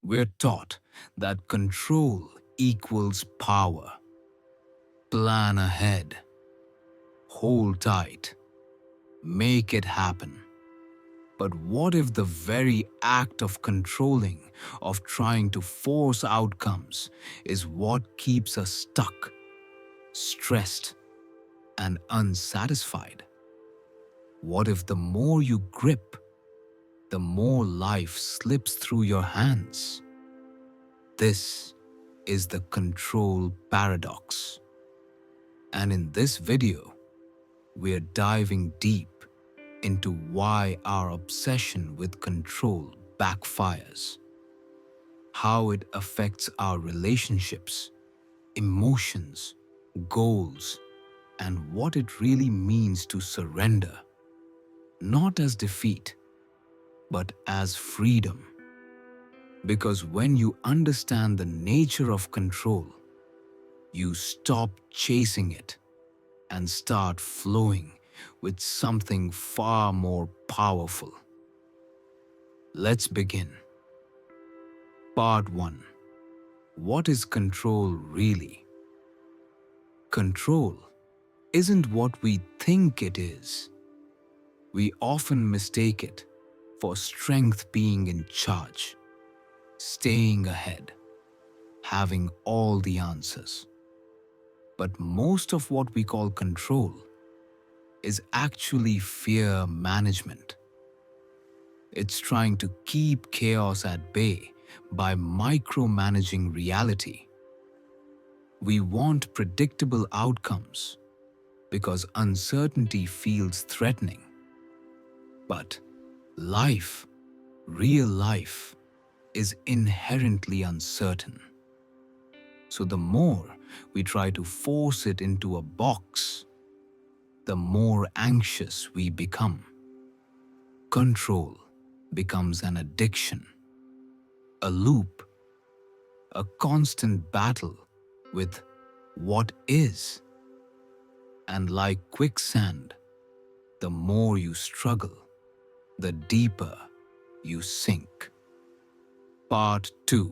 We're taught that control equals power. Plan ahead, hold tight, make it happen. But what if the very act of controlling, of trying to force outcomes, is what keeps us stuck, stressed, and unsatisfied? What if the more you grip, the more life slips through your hands? This is the control paradox. And in this video, we're diving deep into why our obsession with control backfires, how it affects our relationships, emotions, goals, and what it really means to surrender, not as defeat, but as freedom. Because when you understand the nature of control, you stop chasing it and start flowing with something far more powerful. Let's begin. Part 1. What is control really? Control isn't what we think it is. We often mistake it for strength, being in charge, staying ahead, having all the answers. But most of what we call control is actually fear management. It's trying to keep chaos at bay by micromanaging reality. We want predictable outcomes because uncertainty feels threatening. But life, real life, is inherently uncertain. So the more we try to force it into a box, the more anxious we become. Control becomes an addiction, a loop, a constant battle with what is. And like quicksand, the more you struggle, the deeper you sink. Part 2.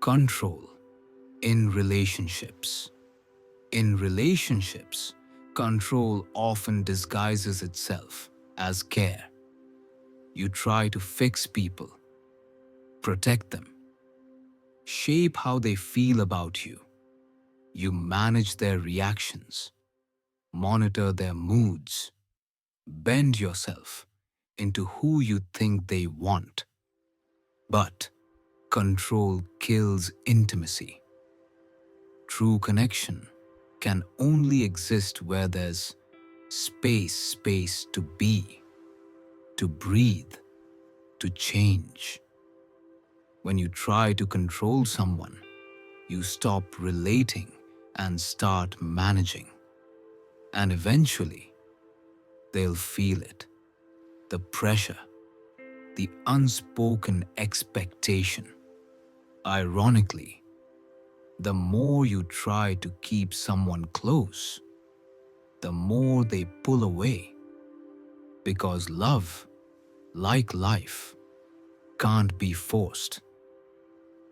Control in relationships. In relationships, control often disguises itself as care. You try to fix people, protect them, shape how they feel about you. You manage their reactions, monitor their moods, bend yourself into who you think they want. But control kills intimacy. True connection can only exist where there's space to be, to breathe, to change. When you try to control someone, you stop relating and start managing. And eventually, they'll feel it. The pressure, the unspoken expectation. Ironically, the more you try to keep someone close, the more they pull away. Because love, like life, can't be forced.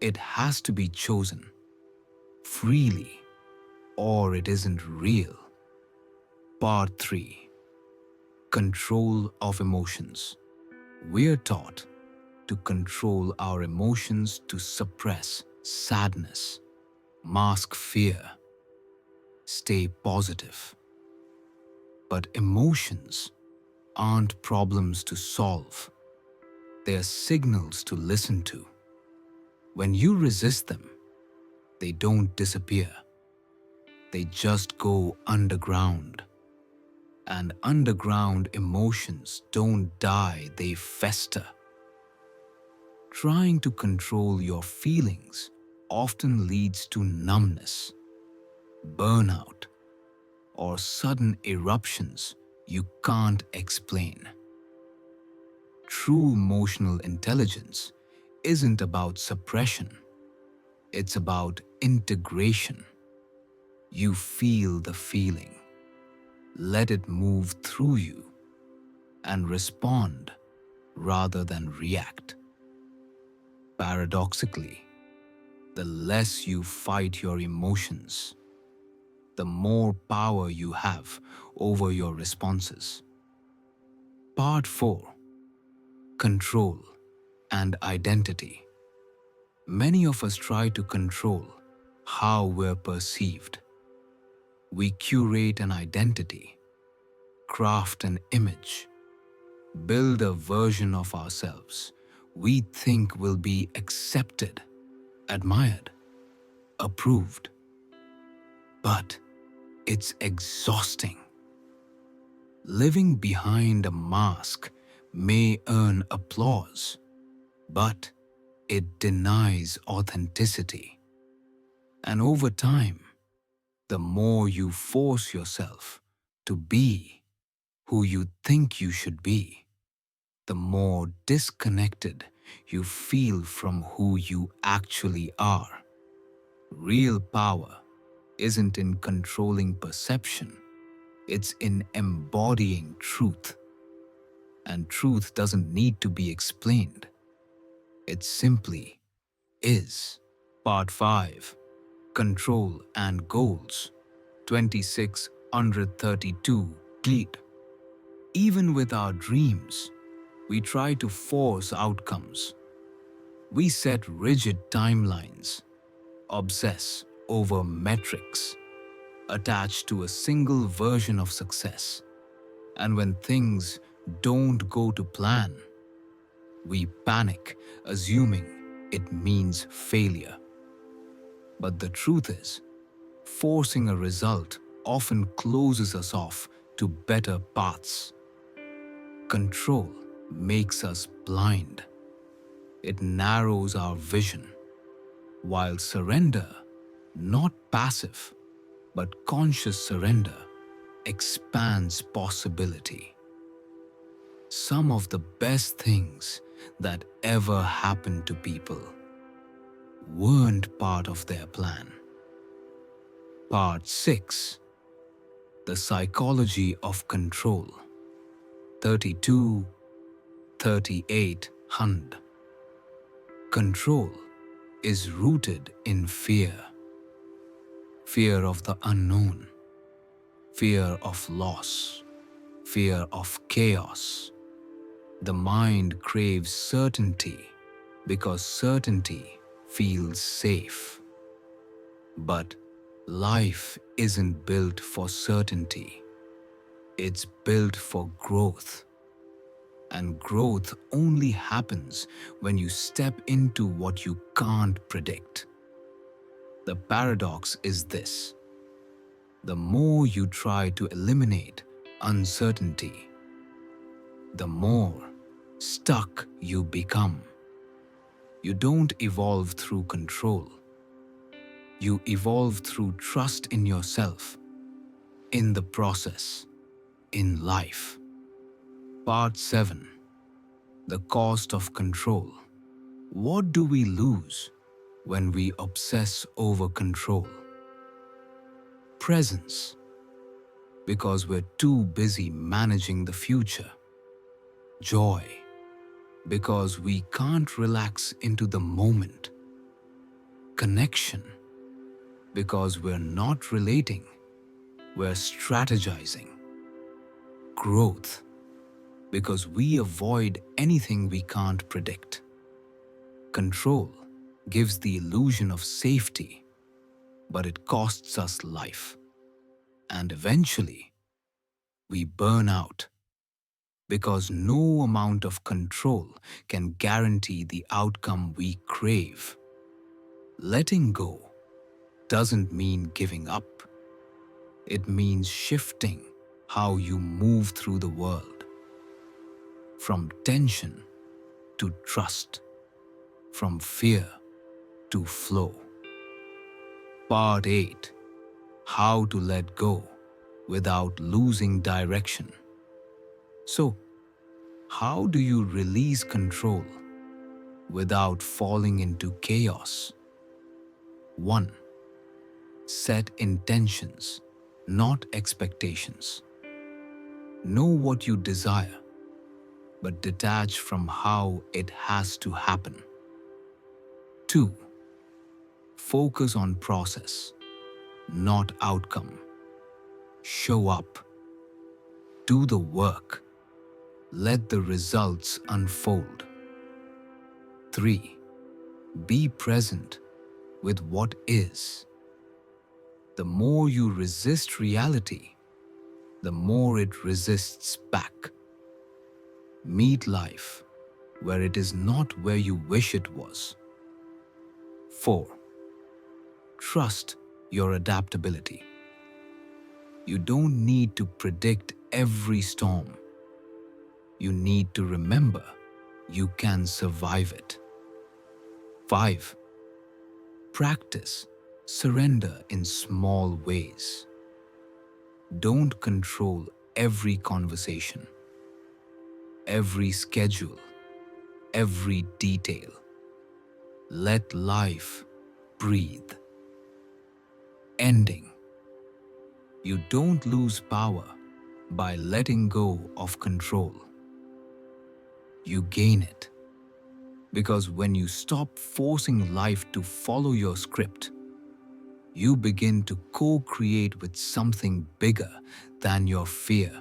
It has to be chosen freely, or it isn't real. Part 3. Control of emotions. We're taught to control our emotions, to suppress sadness, mask fear, stay positive. But emotions aren't problems to solve. They are signals to listen to. When you resist them, they don't disappear. They just go underground. And underground emotions don't die, they fester. Trying to control your feelings often leads to numbness, burnout, or sudden eruptions you can't explain. True emotional intelligence isn't about suppression, it's about integration. You feel the feeling, let it move through you, and respond rather than react. Paradoxically, the less you fight your emotions, the more power you have over your responses. Part 4: Control and Identity. Many of us try to control how we're perceived. We curate an identity, craft an image, build a version of ourselves we think will be accepted, admired, approved. But it's exhausting. Living behind a mask may earn applause, but it denies authenticity. And over time, the more you force yourself to be who you think you should be, the more disconnected you feel from who you actually are. Real power isn't in controlling perception, it's in embodying truth. And truth doesn't need to be explained, it simply is. Part 5: Control and Goals. 2632 Cleat. Even with our dreams, we try to force outcomes. We set rigid timelines, obsess over metrics, attach to a single version of success. And when things don't go to plan, we panic, assuming it means failure. But the truth is, forcing a result often closes us off to better paths. Control makes us blind. It narrows our vision, while surrender, not passive, but conscious surrender, expands possibility. Some of the best things that ever happened to people weren't part of their plan. Part 6: The Psychology of Control. 3238 Hund. Control is rooted in fear. Fear of the unknown, fear of loss, fear of chaos. The mind craves certainty because certainty feels safe. But life isn't built for certainty. It's built for growth. And growth only happens when you step into what you can't predict. The paradox is this: the more you try to eliminate uncertainty, the more stuck you become. You don't evolve through control. You evolve through trust in yourself, in the process, in life. Part 7: The Cost of Control. What do we lose when we obsess over control? Presence, because we're too busy managing the future. Joy, because we can't relax into the moment. Connection, because we're not relating, we're strategizing. Growth, because we avoid anything we can't predict. Control gives the illusion of safety, but it costs us life. And eventually, we burn out because no amount of control can guarantee the outcome we crave. Letting go doesn't mean giving up. It means shifting how you move through the world. From tension to trust, from fear to flow. Part 8: How to let go without losing direction. So, how do you release control without falling into chaos? 1. Set intentions, not expectations. Know what you desire, but detach from how it has to happen. 2. Focus on process, not outcome. Show up, do the work, let the results unfold. 3. Be present with what is. The more you resist reality, the more it resists back. Meet life where it is not where you wish it was. 4. Trust your adaptability. You don't need to predict every storm. You need to remember you can survive it. 5. Practice surrender in small ways. Don't control every conversation, every schedule, every detail. Let life breathe. Ending. You don't lose power by letting go of control. You gain it. Because when you stop forcing life to follow your script, you begin to co-create with something bigger than your fear.